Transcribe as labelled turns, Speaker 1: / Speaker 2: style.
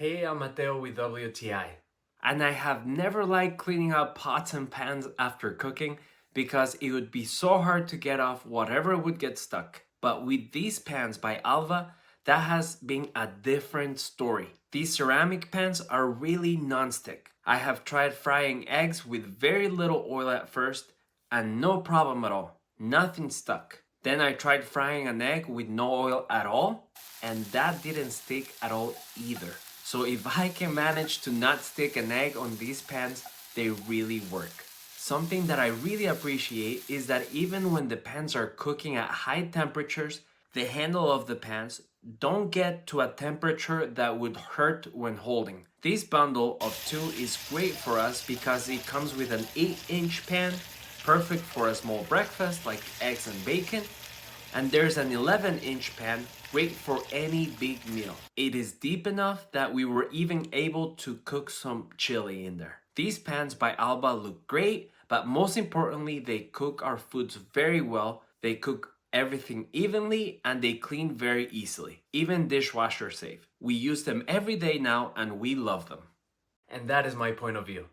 Speaker 1: Hey, I'm Mateo with WTI. And I have never liked cleaning up pots and pans after cooking because it would be so hard to get off whatever would get stuck. But with these pans by Alva, that has been a different story. These ceramic pans are really non-stick. I have tried frying eggs with very little oil at first and no problem at all. Nothing stuck. Then I tried frying an egg with no oil at all, and that didn't stick at all either. So if I can manage to not stick an egg on these pans, they really work. Something that I really appreciate is that even when the pans are cooking at high temperatures, the handle of the pans don't get to a temperature that would hurt when holding. This bundle of two is great for us because it comes with an 8-inch pan, perfect for a small breakfast like eggs and bacon, and there's an 11-inch pan, great for any big meal. It is deep enough that we were even able to cook some chili in there. These pans by Alba look great, but most importantly, they cook our foods very well. They cook everything evenly and they clean very easily, even dishwasher safe. We use them every day now and we love them. And that is my point of view.